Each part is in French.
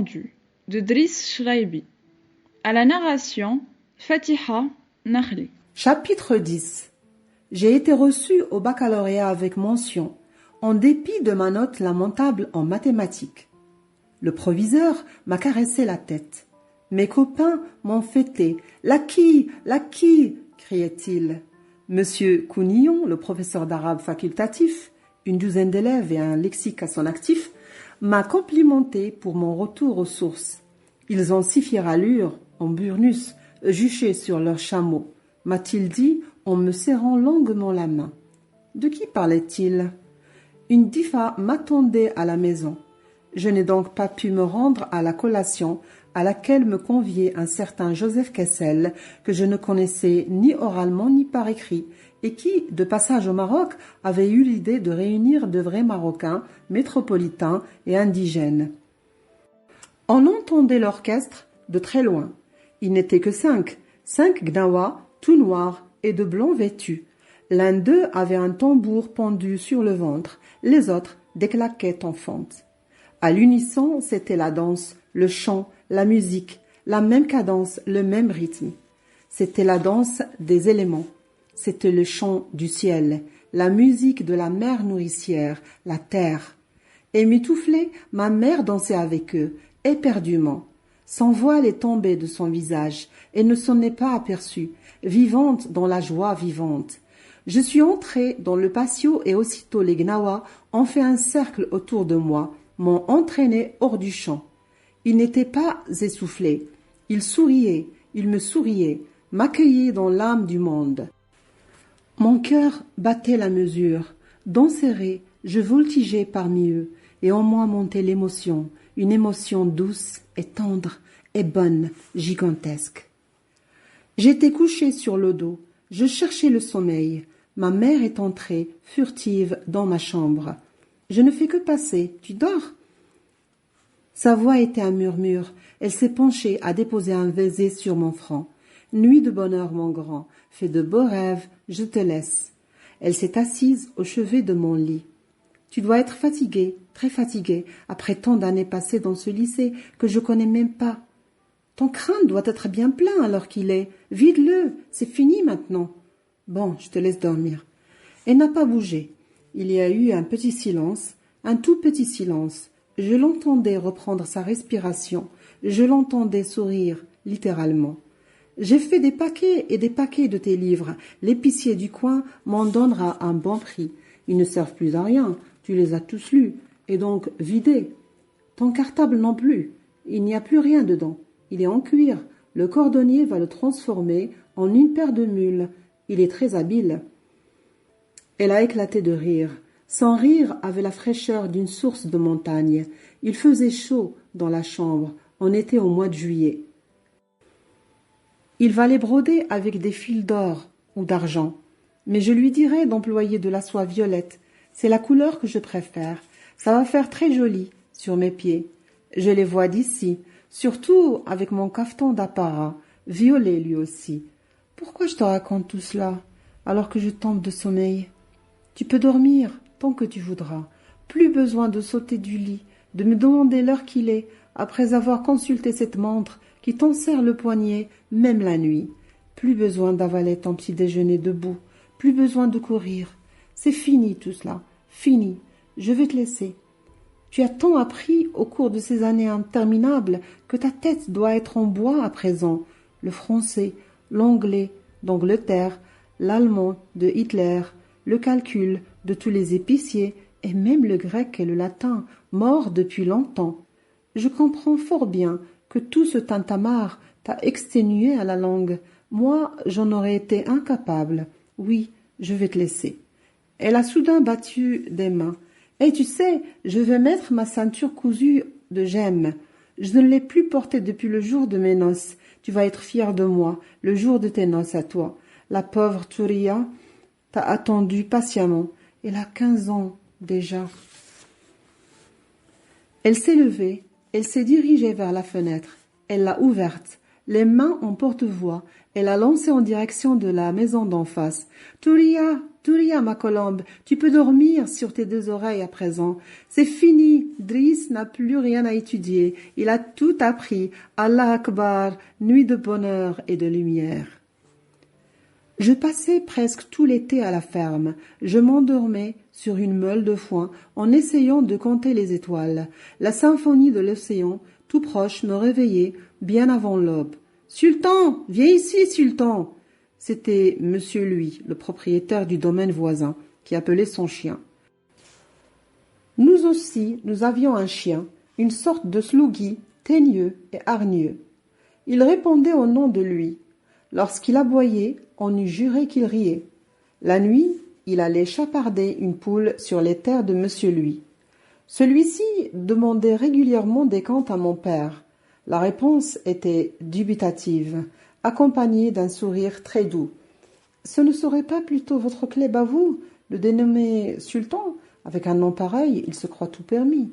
entendu de Driss Shraibi. À la narration, Fatiha Nakhli. Chapitre 10. J'ai été reçu au baccalauréat avec mention, en dépit de ma note lamentable en mathématiques. Le proviseur m'a caressé la tête. Mes copains m'ont fêté. « Laki, Laki !» criait-il. Monsieur Counillon, le professeur d'arabe facultatif, une douzaine d'élèves et un lexique à son actif, m'a complimenté pour mon retour aux sources. Ils ont si fière allure, en burnus, juchés sur leurs chameaux, m'a-t-il dit en me serrant longuement la main. De qui parlait-il? Une difa m'attendait à la maison. Je n'ai donc pas pu me rendre à la collation à laquelle me conviait un certain Joseph Kessel, que je ne connaissais ni oralement ni par écrit, et qui, de passage au Maroc, avait eu l'idée de réunir de vrais Marocains, métropolitains et indigènes. On entendait l'orchestre de très loin. Ils n'étaient que 5 Gnawa, tout noirs et de blanc vêtus. L'un d'eux avait un tambour pendu sur le ventre, les autres des claquettes en fente. À l'unisson, c'était la danse, le chant, la musique, la même cadence, le même rythme. C'était la danse des éléments. C'était le chant du ciel, la musique de la mère nourricière, la terre. Et mitouflée, ma mère dansait avec eux, éperdument. Son voile est tombé de son visage et ne s'en est pas aperçue, vivante dans la joie vivante. Je suis entrée dans le patio et aussitôt les Gnawa ont fait un cercle autour de moi, m'ont entraîné hors du champ. Ils n'étaient pas essoufflés. Ils souriaient, ils me souriaient, m'accueillaient dans l'âme du monde. Mon cœur battait la mesure. D'enserré, je voltigeais parmi eux, et en moi montait l'émotion, une émotion douce et tendre et bonne, gigantesque. J'étais couchée sur le dos, je cherchais le sommeil. Ma mère est entrée, furtive, dans ma chambre. Je ne fais que passer, tu dors? Sa voix était un murmure. Elle s'est penchée à déposer un baiser sur mon front. Nuit de bonheur, mon grand. Fais de beaux rêves, je te laisse. Elle s'est assise au chevet de mon lit. Tu dois être fatigué, très fatigué, après tant d'années passées dans ce lycée que je connais même pas. Ton crâne doit être bien plein alors qu'il est. Vide-le, c'est fini maintenant. Bon, je te laisse dormir. Elle n'a pas bougé. Il y a eu un petit silence, un tout petit silence. Je l'entendais reprendre sa respiration, je l'entendais sourire, littéralement. J'ai fait des paquets et des paquets de tes livres. L'épicier du coin m'en donnera un bon prix. Ils ne servent plus à rien, tu les as tous lus, et donc vidés. Ton cartable non plus, il n'y a plus rien dedans. Il est en cuir, le cordonnier va le transformer en une paire de mules. Il est très habile. Elle a éclaté de rire. Son rire avait la fraîcheur d'une source de montagne. Il faisait chaud dans la chambre. On était au mois de juillet. Il va les broder avec des fils d'or ou d'argent. Mais je lui dirai d'employer de la soie violette. C'est la couleur que je préfère. Ça va faire très joli sur mes pieds. Je les vois d'ici, surtout avec mon cafetan d'apparat, violet lui aussi. Pourquoi je te raconte tout cela alors que je tombe de sommeil? Tu peux dormir tant que tu voudras. Plus besoin de sauter du lit, de me demander l'heure qu'il est, après avoir consulté cette montre qui t'enserre le poignet, même la nuit. Plus besoin d'avaler ton petit déjeuner debout, plus besoin de courir. C'est fini tout cela, fini. Je vais te laisser. Tu as tant appris au cours de ces années interminables que ta tête doit être en bois à présent. Le français, l'anglais d'Angleterre, l'allemand de Hitler, le calcul de tous les épiciers et même le grec et le latin, morts depuis longtemps. Je comprends fort bien que tout ce tintamarre t'a exténué à la langue. Moi, j'en aurais été incapable. Oui, je vais te laisser. Elle a soudain battu des mains. Et tu sais, je vais mettre ma ceinture cousue de gemmes. Je ne l'ai plus portée depuis le jour de mes noces. Tu vas être fier de moi, le jour de tes noces à toi. La pauvre Touria t'a attendu patiemment. Elle a 15 ans déjà. Elle s'est levée, elle s'est dirigée vers la fenêtre. Elle l'a ouverte. les mains en porte-voix, et l'a lancé en direction de la maison d'en face. Touria, ma colombe, tu peux dormir sur tes deux oreilles à présent. C'est fini, Driss n'a plus rien à étudier. Il a tout appris. Allah Akbar, nuit de bonheur et de lumière. Je passais presque tout l'été à la ferme. Je m'endormais sur une meule de foin en essayant de compter les étoiles. La symphonie de l'océan, tout proche, me réveillait bien avant l'aube. « Sultan, viens ici, Sultan !» C'était Monsieur Lui, le propriétaire du domaine voisin, qui appelait son chien. Nous aussi, nous avions un chien, une sorte de slougui, teigneux et hargneux. Il répondait au nom de Lui. Lorsqu'il aboyait, on eût juré qu'il riait. La nuit, il allait chaparder une poule sur les terres de Monsieur Lui. Celui-ci demandait régulièrement des comptes à mon père. La réponse était dubitative, accompagnée d'un sourire très doux. « Ce ne serait pas plutôt votre cleb à vous, le dénommer sultan? Avec un nom pareil, il se croit tout permis. »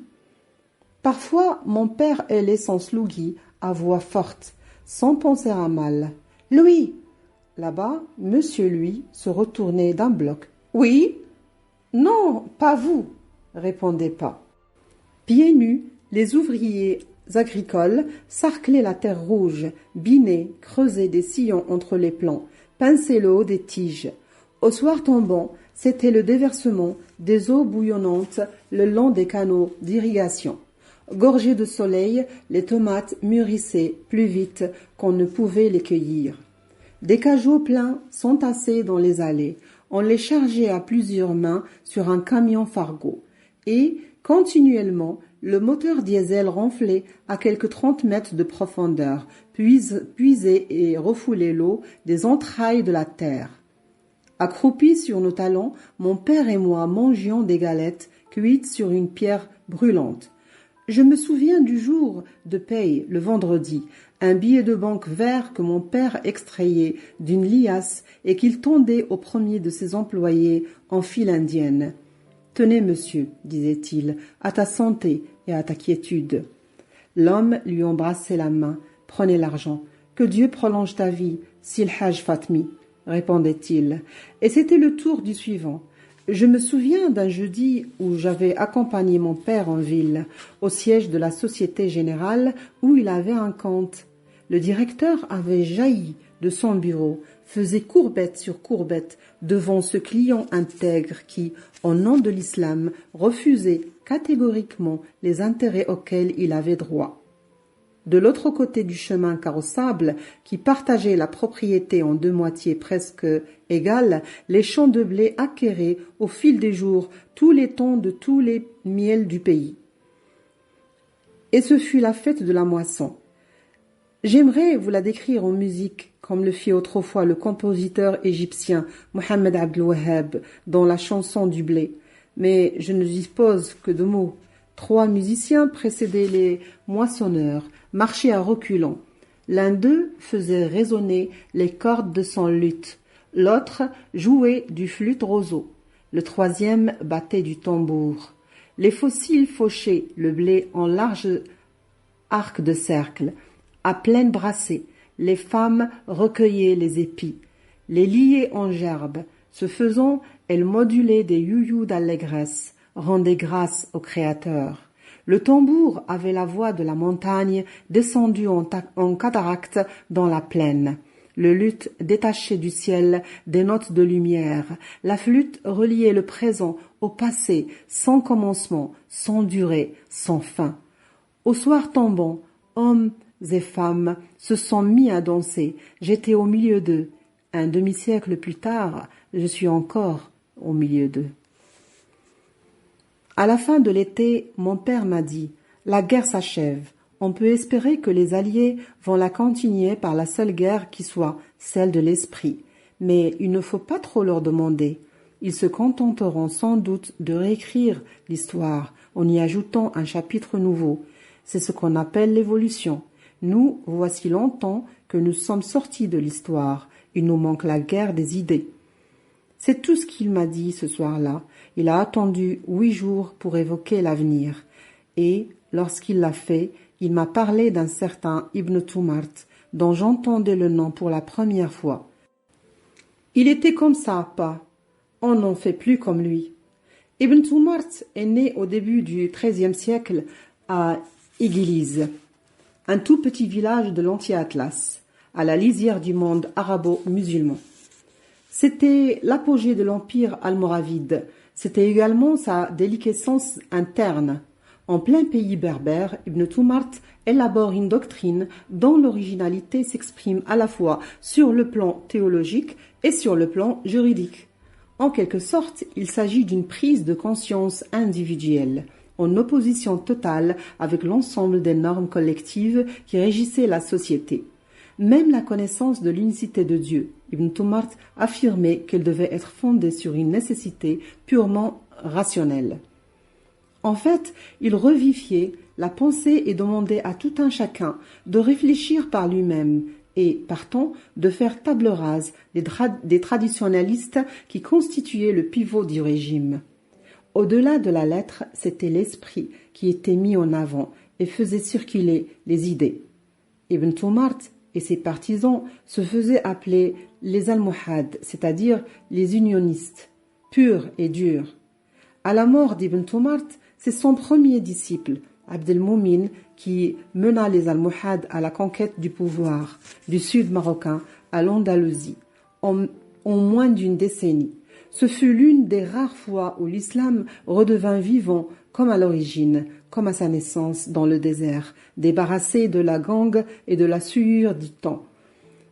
Parfois, mon père hélait son slougui à voix forte, sans penser à mal. « Louis !» Là-bas, Monsieur Lui se retournait d'un bloc. « Oui ?»« Non, pas vous !» répondait pas. Pieds nus, les ouvriers agricoles sarclaient la terre rouge, binaient, creusaient des sillons entre les plants, pinçaient le haut des tiges. Au soir tombant, c'était le déversement des eaux bouillonnantes le long des canaux d'irrigation. Gorgées de soleil, les tomates mûrissaient plus vite qu'on ne pouvait les cueillir. Des cajots pleins s'entassaient dans les allées. On les chargeait à plusieurs mains sur un camion Fargo. Et, continuellement, le moteur diesel ronflait à quelques 30 mètres de profondeur, puisait et refoulait l'eau des entrailles de la terre. Accroupis sur nos talons, mon père et moi mangions des galettes cuites sur une pierre brûlante. Je me souviens du jour de paye, le vendredi, un billet de banque vert que mon père extrayait d'une liasse et qu'il tendait au premier de ses employés en file indienne. « Tenez, monsieur, disait-il, à ta santé et à ta quiétude. » L'homme lui embrassait la main. « Prenez l'argent. Que Dieu prolonge ta vie, si le Hajj Fatmi, » répondait-il. Et c'était le tour du suivant. Je me souviens d'un jeudi où j'avais accompagné mon père en ville, au siège de la Société Générale, où il avait un compte. Le directeur avait jailli de son bureau, faisait courbette sur courbette devant ce client intègre qui, au nom de l'islam, refusait catégoriquement les intérêts auxquels il avait droit. De l'autre côté du chemin carrossable, qui partageait la propriété en deux moitiés presque égales, les champs de blé acquéraient au fil des jours tous les tons de tous les miels du pays. Et ce fut la fête de la moisson. J'aimerais vous la décrire en musique, comme le fit autrefois le compositeur égyptien Mohamed Abdel Wahhab dans la chanson du blé, mais je ne dispose que de mots. 3 musiciens précédaient les moissonneurs, marchaient à reculons. L'un d'eux faisait résonner les cordes de son luth, l'autre jouait du flûte roseau, le troisième battait du tambour. Les fossiles fauchaient le blé en large arc de cercle, à pleine brassée. Les femmes recueillaient les épis, les liaient en gerbes. Ce faisant, elles modulaient des youyous d'allégresse, rendaient grâce au Créateur. Le tambour avait la voix de la montagne descendue en cataracte dans la plaine. Le luth détachait du ciel des notes de lumière. La flûte reliait le présent au passé, sans commencement, sans durée, sans fin. Au soir tombant, hommes et femmes se sont mis à danser. J'étais au milieu d'eux. Un demi-siècle plus tard, je suis encore au milieu d'eux. À la fin de l'été, mon père m'a dit « La guerre s'achève. On peut espérer que les Alliés vont la continuer par la seule guerre qui soit, celle de l'esprit. Mais il ne faut pas trop leur demander. Ils se contenteront sans doute de réécrire l'histoire en y ajoutant un chapitre nouveau. C'est ce qu'on appelle l'évolution. Nous, voici longtemps que nous sommes sortis de l'histoire. Il nous manque la guerre des idées. » C'est tout ce qu'il m'a dit ce soir-là. Il a attendu 8 jours pour évoquer l'avenir. Et, lorsqu'il l'a fait, il m'a parlé d'un certain Ibn Tumart, dont j'entendais le nom pour la première fois. Il était comme ça, pas. On n'en fait plus comme lui. Ibn Tumart est né au début du XIIIe siècle à Igiliz, un tout petit village de l'Anti-Atlas, à la lisière du monde arabo-musulman. C'était l'apogée de l'empire almoravide. C'était également sa déliquescence interne. En plein pays berbère, Ibn Tumart élabore une doctrine dont l'originalité s'exprime à la fois sur le plan théologique et sur le plan juridique. En quelque sorte, il s'agit d'une prise de conscience individuelle, en opposition totale avec l'ensemble des normes collectives qui régissaient la société. Même la connaissance de l'unicité de Dieu, Ibn Tumart affirmait qu'elle devait être fondée sur une nécessité purement rationnelle. En fait, il revivifiait la pensée et demandait à tout un chacun de réfléchir par lui-même et, partant, de faire table rase des traditionalistes qui constituaient le pivot du régime. Au-delà de la lettre, c'était l'esprit qui était mis en avant et faisait circuler les idées. Ibn Tumart et ses partisans se faisaient appeler les almohades, c'est-à-dire les unionistes, purs et durs. À la mort d'Ibn Tumart, c'est son premier disciple, Abdelmoumin, qui mena les almohades à la conquête du pouvoir du sud marocain à l'Andalousie en moins d'une décennie. Ce fut l'une des rares fois où l'islam redevint vivant comme à l'origine, comme à sa naissance dans le désert, débarrassé de la gangue et de la souillure du temps.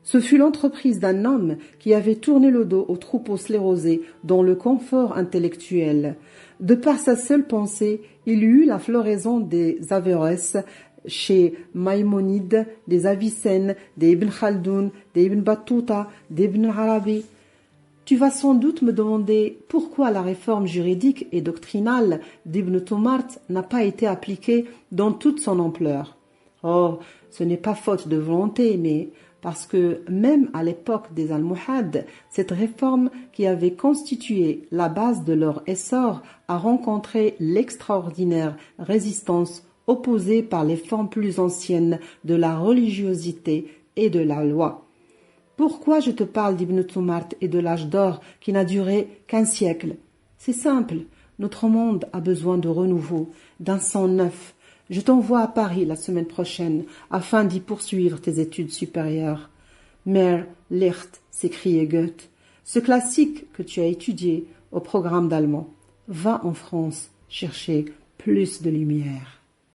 Ce fut l'entreprise d'un homme qui avait tourné le dos aux troupeaux sclérosés dans le confort intellectuel. De par sa seule pensée, il eut la floraison des Averroès chez Maïmonide, des Avicenne, des Ibn Khaldoun, des Ibn Battuta, des Ibn Arabi. Tu vas sans doute me demander pourquoi la réforme juridique et doctrinale d'Ibn Tumart n'a pas été appliquée dans toute son ampleur. Oh, ce n'est pas faute de volonté, mais parce que même à l'époque des Almohades, cette réforme qui avait constitué la base de leur essor a rencontré l'extraordinaire résistance opposée par les formes plus anciennes de la religiosité et de la loi. Pourquoi je te parle d'Ibn Tumart et de l'âge d'or qui n'a duré qu'1 siècle? C'est simple, notre monde a besoin de renouveau, d'un sang neuf. Je t'envoie à Paris la semaine prochaine afin d'y poursuivre tes études supérieures. Mehr Licht, s'écriait Goethe, ce classique que tu as étudié au programme d'allemand. Va en France chercher plus de lumière.